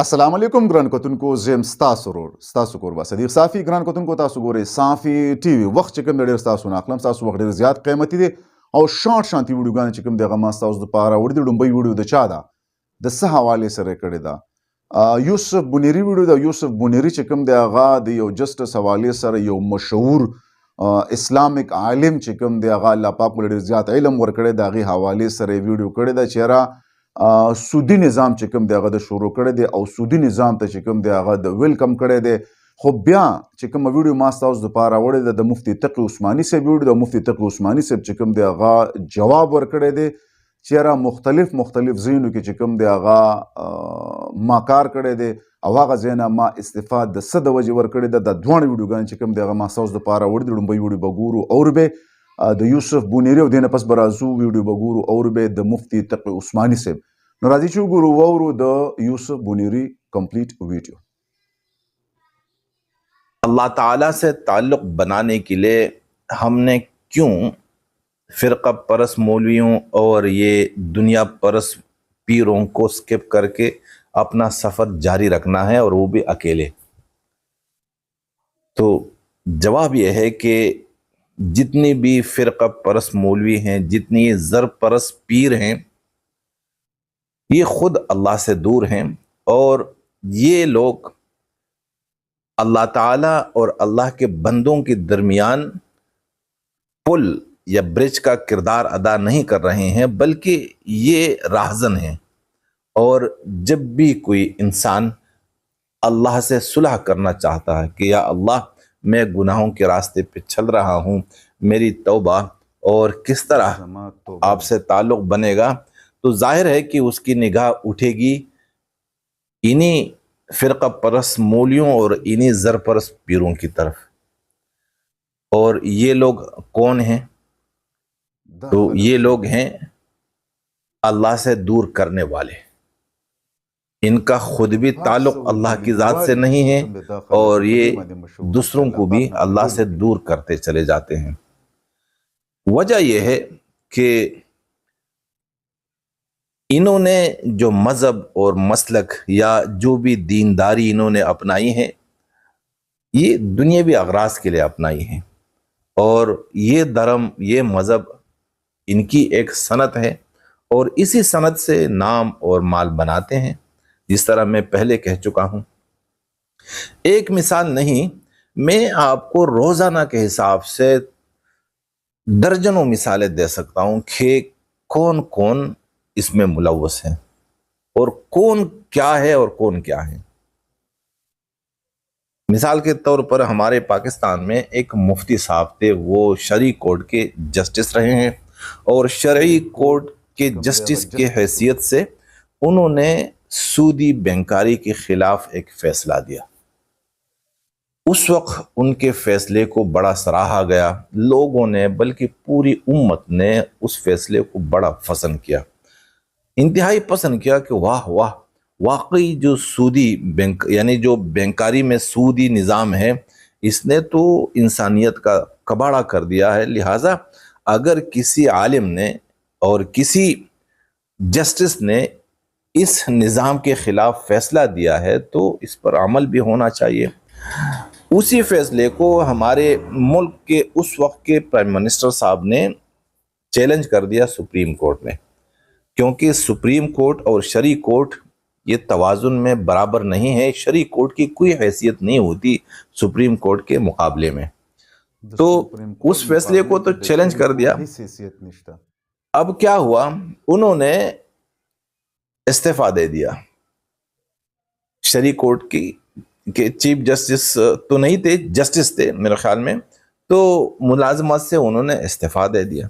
السلام علیکم ګران کتونکو زم ستاسو ورور ستاسو کوربه صدیق صافي ګران کتونکو تاسو ګورئ صافي ټي وي وخت چې کوم ډېر ستاسو نه اخلم ستاسو وخت ډېر زیات قیمتي دی او شانتي ویډیوګانې چې کوم دغه ما ستاسو دپاره وړي د لومبۍ ویډیو د چا ده د څه حوالې سره یې کړې ده یوسف بنیري ویډیو ده. یوسف بنیري چې کوم دی هغه د یو جسټس حوالې سره یو مشهور اسلامک عالم چې کوم دی هغه الله پاک ولې ډېر زیات علم ورکړی د هغې حوالې سره یې ویډیو کړې ده چې سودی نظام چې کوم دی هغه د شروع کړی دی او سودی نظام ته چې کوم دی هغه د ویلکم کړی دی. خو بیا چې کومه ویډیو ما ستاسو دپاره وړې ده د مفتي تقي عثماني صاحب ویډیو د مفتي تقي عثماني صاحب چې کوم دی هغه جواب ورکړی دی چې یاره مختلف ځایونو کې چې کوم دی هغه ما کار کړی دی او هغه ځای نه ما استعفا د څه د وجې ورکړې ده. د دواړه ویډیوګانې چې کوم دی هغه ما ستاسو دپاره وړي د لومبۍ ویډیو به ګورو اور به د یوسف بنیري او دې نه پس به راځو ویډیو به ګورو اور به د مفتي تقي عثماني صاحب. نو راځي چې وګورو واورو د یوسف بنیري کمپلیٹ ویڈیو. اللہ تعالیٰ سے تعلق بنانے کے لیے ہم نے کیوں فرقہ پرست مولویوں اور یہ دنیا پرست پیروں کو سکپ کر کے اپنا سفر جاری رکھنا ہے اور وہ بھی اکیلے؟ تو جواب یہ ہے کہ جتنی بھی فرقہ پرست مولوی ہیں، جتنی زر پرست پیر ہیں، یہ خود اللہ سے دور ہیں اور یہ لوگ اللہ تعالیٰ اور اللہ کے بندوں کے درمیان پل یا برج کا کردار ادا نہیں کر رہے ہیں، بلکہ یہ راہزن ہیں. اور جب بھی کوئی انسان اللہ سے صلح کرنا چاہتا ہے کہ یا اللہ میں گناہوں کے راستے پہ چل رہا ہوں، میری توبہ، اور کس طرح آپ سے تعلق بنے گا، تو ظاہر ہے کہ اس کی نگاہ اٹھے گی انہی فرقہ پرست مولیوں اور انہی زر پرست پیروں کی طرف. اور یہ لوگ کون ہیں؟ تو یہ لوگ ہیں اللہ سے دور کرنے والے. ان کا خود بھی تعلق اللہ کی ذات سے نہیں ہے اور یہ دوسروں کو بھی اللہ سے دور کرتے چلے جاتے ہیں. وجہ یہ ہے کہ انہوں نے جو مذہب اور مسلک یا جو بھی دینداری انہوں نے اپنائی ہے، یہ دنیاوی اغراض کے لیے اپنائی ہیں، اور یہ دھرم، یہ مذہب ان کی ایک صنعت ہے اور اسی صنعت سے نام اور مال بناتے ہیں. جس طرح میں پہلے کہہ چکا ہوں، ایک مثال نہیں، میں آپ کو روزانہ کے حساب سے درجنوں مثالیں دے سکتا ہوں کہ کون کون اس میں ملوث ہیں اور کون کیا ہے اور کون کیا ہے. مثال کے طور پر ہمارے پاکستان میں ایک مفتی صاحب تھے، وہ شرعی کورٹ کے جسٹس رہے ہیں، اور شرعی کورٹ کے جسٹس کی حیثیت سے انہوں نے سودی بینکاری کے خلاف ایک فیصلہ دیا. اس وقت ان کے فیصلے کو بڑا سراہا گیا، لوگوں نے بلکہ پوری امت نے اس فیصلے کو بڑا پسند کیا، انتہائی پسند کیا کہ واہ واہ، واقعی جو سودی بینک یعنی جو بینکاری میں سودی نظام ہے، اس نے تو انسانیت کا کباڑہ کر دیا ہے. لہٰذا اگر کسی عالم نے اور کسی جسٹس نے اس نظام کے خلاف فیصلہ دیا ہے تو اس پر عمل بھی ہونا چاہیے. اسی فیصلے کو ہمارے ملک کے اس وقت کے پرائم منسٹر صاحب نے چیلنج کر دیا سپریم کورٹ میں، کیونکہ سپریم کورٹ اور شرعی کورٹ یہ توازن میں برابر نہیں ہے. شرعی کورٹ کی کوئی حیثیت نہیں ہوتی سپریم کورٹ کے مقابلے میں. تو اس فیصلے کو تو چیلنج کر دیا. اب کیا ہوا، انہوں نے استعفیٰ دے دیا. شرعی کورٹ کی کہ چیف جسٹس تو نہیں تھے، جسٹس تھے میرے خیال میں، تو ملازمت سے انہوں نے استعفیٰ دے دیا.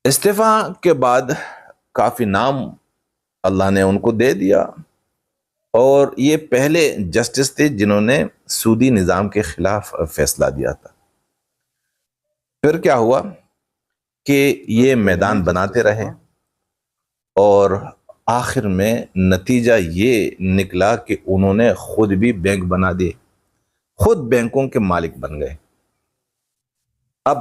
استعفیٰ کے بعد کافی نام اللہ نے ان کو دے دیا، اور یہ پہلے جسٹس تھے جنہوں نے سودی نظام کے خلاف فیصلہ دیا تھا. پھر کیا ہوا کہ یہ میدان بناتے رہے، اور آخر میں نتیجہ یہ نکلا کہ انہوں نے خود بھی بینک بنا دیے، خود بینکوں کے مالک بن گئے. اب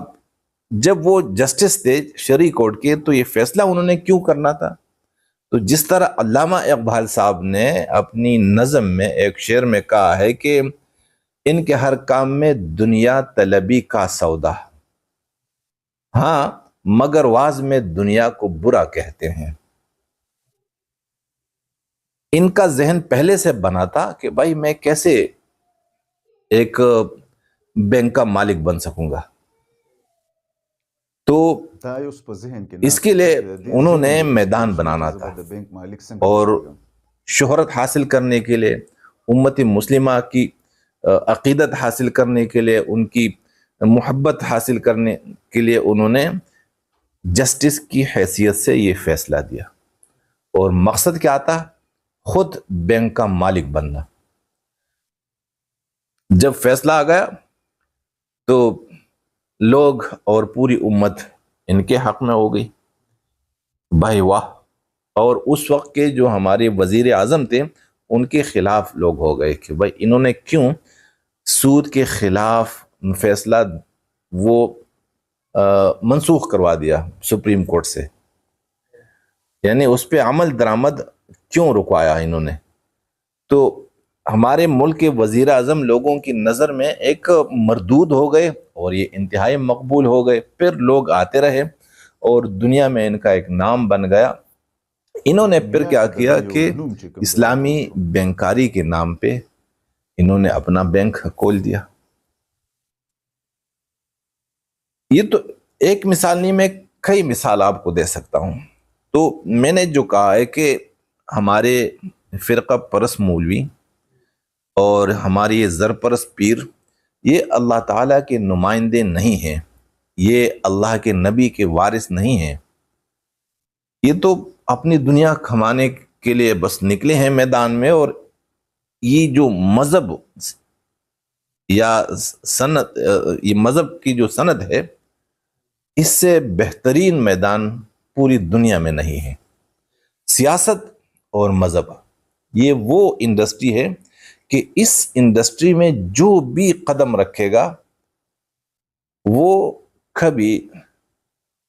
جب وہ جسٹس تھے شرعی کورٹ کے، تو یہ فیصلہ انہوں نے کیوں کرنا تھا؟ تو جس طرح علامہ اقبال صاحب نے اپنی نظم میں ایک شعر میں کہا ہے کہ ان کے ہر کام میں دنیا طلبی کا سودا، ہاں مگر واز میں دنیا کو برا کہتے ہیں. ان کا ذہن پہلے سے بنا تھا کہ بھائی میں کیسے ایک بینک کا مالک بن سکوں گا. تو اس کے لیے انہوں نے میدان بنانا تھا اور شہرت حاصل کرنے کے لیے، امت مسلمہ کی عقیدت حاصل کرنے کے لیے، ان کی محبت حاصل کرنے کے لیے انہوں نے جسٹس کی حیثیت سے یہ فیصلہ دیا. اور مقصد کیا تھا؟ خود بینک کا مالک بننا. جب فیصلہ آ گیا تو لوگ اور پوری امت ان کے حق میں ہو گئی. بھائی واہ. اور اس وقت کے جو ہمارے وزیر اعظم تھے ان کے خلاف لوگ ہو گئے کہ بھائی انہوں نے کیوں سود کے خلاف فیصلہ وہ منسوخ کروا دیا سپریم کورٹ سے، یعنی اس پہ عمل درآمد کیوں رکوایا انہوں نے. تو ہمارے ملک کے وزیر اعظم لوگوں کی نظر میں ایک مردود ہو گئے اور یہ انتہائی مقبول ہو گئے. پھر لوگ آتے رہے اور دنیا میں ان کا ایک نام بن گیا. انہوں نے پھر کیا کیا کہ اسلامی بینکاری کے نام پہ انہوں نے اپنا بینک کھول دیا. یہ تو ایک مثال نہیں، میں کئی مثال آپ کو دے سکتا ہوں. تو میں نے جو کہا ہے کہ ہمارے فرقہ پرست مولوی اور ہمارے یہ زرپرست پیر یہ اللہ تعالیٰ کے نمائندے نہیں ہیں، یہ اللہ کے نبی کے وارث نہیں ہیں. یہ تو اپنی دنیا کمانے کے لیے بس نکلے ہیں میدان میں. اور یہ جو مذہب یا سند، یہ مذہب کی جو سند ہے، اس سے بہترین میدان پوری دنیا میں نہیں ہے. سیاست اور مذہب یہ وہ انڈسٹری ہے کہ اس انڈسٹری میں جو بھی قدم رکھے گا وہ کبھی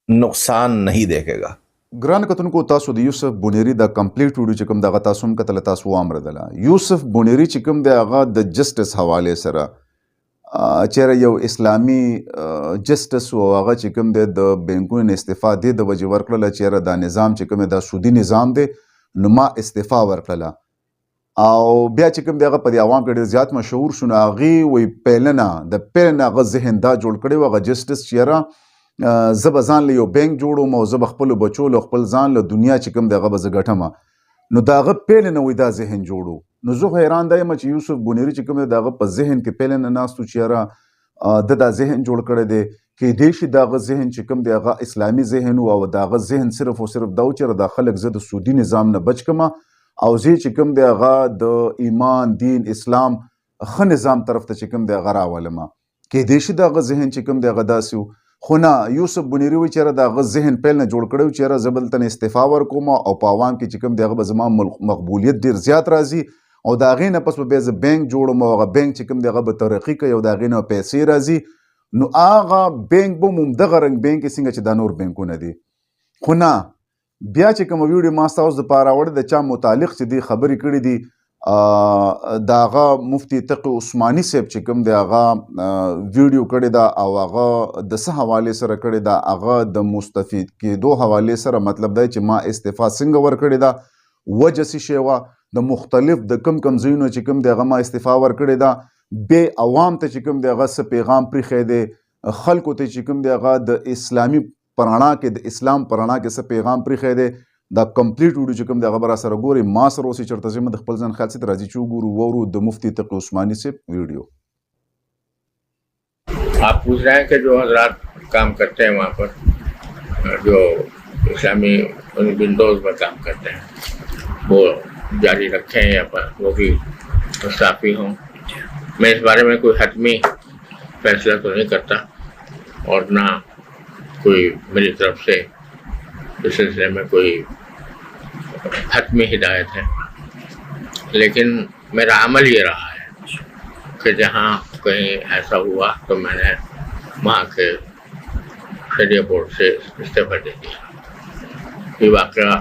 نقصان نہیں دیکھے گا. ګران کتونکو تاسو د یوسف بونیری د کمپلیټ ویډیو چې کوم دغه تاسو هم کتل تاسو وامردله. یوسف بونیری چې کوم دی هغه د جسټس حواله سره چیرې یو اسلامي جسټس او هغه چې کوم دی د بینکونو نه استعفا دی د وجې ورکړله، چیرې دا نظام چې کوم دا سودي نظام دی نو ما استعفا ورکړله. او بیا چې کوم دی هغه په دې عوام کې ډېر زیات مشهور شو. نو هغې وایي پیلنه د پیلنه هغه ذهن دا جوړ کړی و هغه جسټس چیرې زه به ځان له یو بینک جوړوم او زه به خپلو بچو له خپل ځان له دنیا چې کوم دی هغه به زه ګټمه. نو د هغه پیلې نه وایي دا ذهن جوړو. نو زه حیران دا یم چې یوسف بونیری چې کوم دی د هغه په ذهن کې پیلې نه ناست و چې یاره ده دا ذهن جوړ کړی دی. کیدای شي د هغه ذهن چې کوم دی هغه اسلامي ذهن و او د هغه ذهن صرف او صرف دا و چې دا خلک زه د سودي نظام نه بچ کړم او زه چې کوم دی هغه د ایمان دین اسلام ښه نظام طرف ته چې کوم دی هغه راولم. کیدای شي د هغه ذهن چې کوم دی هغه داسې و. خو نه، یوسف بونیری وایي چېرې د هغه ذهن پیل نه جوړ کړی و چېرې زه بل ته نه استعفا ورکوم او په عوام کې چې کوم دی هغه به زما مقبولیت ډېر زیات راځي او د هغې نه پس به بیا زه بینک جوړم او هغه بینک چې کوم دی هغه به ترقي کوي او د هغې نه پیسې راځي. نو هغه بینک به همدغه رنګ بینک یې څنګه چې دا نور بینکونه دي. خو نه، بیا چې کومه ویډیو ما ستاسو دپاره راوړې د چا متعلق چې دې خبرې کړي دي د هغه مفتی تقي عثماني صاحب چې کوم دی هغه ویډیو کړې ده او هغه د څه حوالې سره کړې ده، هغه د مستفید کېدو حوالې سره، مطلب دی چې ما استعفا څنګه ورکړې ده، وجه څه شی وه، د مختلف د کم کم ځایونو چې کوم دی هغه ما استعفا ورکړې ده، بې عوام ته چې کوم دی هغه څه پیغام پرېښی دی، خلکو ته چې کوم دی هغه د اسلامي په رڼا کې د اسلام په رڼا کې څه پیغام پرېښی دی. دا کمپلیټ ویډیو چې کوم دی هغه به راسره ګورئ. ما سره اوسئ چېرته ځم د خپل ځان خیال سره راځي چې وګورو واورو د مفتی تقي عثماني صاحب ویډیو. آپ پوچھ رہے ہیں کہ جو حضرات کام کرتے ہیں وہاں پر، جو اسلامی ونڈوز پر کام کرتے ہیں، وہ جاری رکھیں یا وہ بھی مستعفی ہوں. میں اس بارے میں کوئی حتمی فیصلہ تو نہیں کرتا اور نہ کوئی میری طرف سے اس سلسلے میں کوئی حتمی ہدایت ہے. لیکن میرا عمل یہ رہا ہے کہ جہاں کہیں ایسا ہوا تو میں نے وہاں کے شریعہ بورڈ سے استعفیٰ دے دیا. یہ واقعہ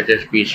HSBC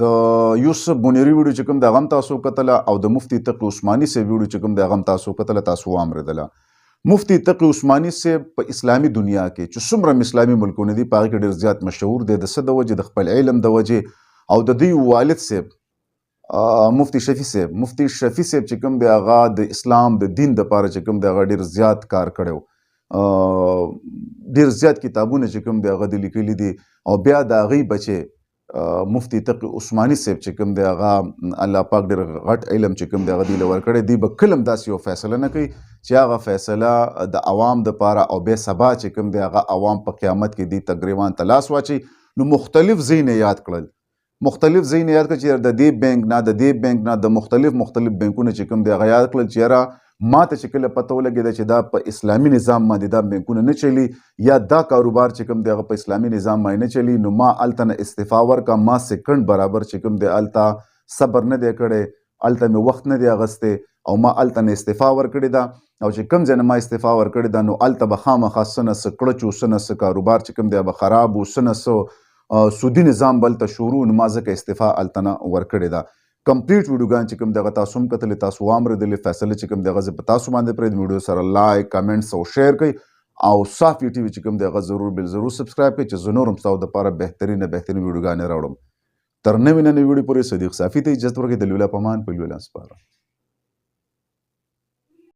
د یوسف بونیری ویډیو چې کوم د هغه هم تاسو وکتله او د مفتي تقي عثماني صاحب ویډیو چې کوم د هغه هم تاسو وکتله، تاسو واورېدله. مفتي تقي عثماني صاحب په اسلامي دنیا کې چې څومره اسلامي ملکونه دي په هغې کې ډېر زیات مشهور دی، د څه د وجې د خپل علم د وجې او د دوی والد صاحب مفتی شفیع صاحب چې کوم دی هغه د اسلام د دین دپاره چې کوم دی هغه ډېر زیات کار کړی و، ډېر زیات کتابونه چې کوم دی هغه د لیکلي دي. او بیا د هغوی بچې مفتی تقي عثماني صاحب چې کوم دی هغه الله پاک ډېر غټ علم چې کوم دی هغه دوی له ورکړی، دوی به کله هم داسې یو فیصله نه کوي چې هغه فیصله د عوام دپاره او بیا سبا چې کوم دی هغه عوام په قیامت کې دوی ته ګریوان ته لاس واچوي. نو مختلف ځای نه یاد کړل، مختلف ځای نه یاد کړل چې د دې بینک نه د دې بینک نه د مختلف بینکونه چې کوم دی هغه یاد کړل چې یاره ما ته چې کله پته ولګېده چې دا په اسلامي نظام باندې دا بینکونه نه چلی یا دا کاروبار چې کوم دی هغه په اسلامي نظام باندې نه چلی، نو ما هلته نه استعفا ورکړه، ما سیکنډ برابر چې کوم دی هلته صبر نه دی کړی، هلته مې وخت نه دی اخیستی او ما هلته نه استعفا ورکړې ده. او چې کوم ځای نه ما استعفا ورکړې ده نو هلته به خامخا څه نه څه کړچ و څه نه څه کاروبار چې کوم دی به خراب و، څه نه څه سودي نظام به هلته شروع، نو ما ځکه استعفا هلته نه ورکړې ده. کمپلیټ ویډیوګان چې کوم دغه تاسو هم کتلې، تاسو واورېدلې، فیصله چې کوم دغه زه په تاسو باندې پرېږدم. ویډیو سره لایک، کمنټس او شیر کوئ او صافي ټي وي چې کوم دغه ضرور ضرور سبسکرایب کړئ چې زه نور هم ستاسو دپاره بهترینه ویډیوګانې راوړم. تر نوې ویډیو پورې صدیق صافي ته اجازت ورکړئ. د لولا په امان، په لولا سپاره.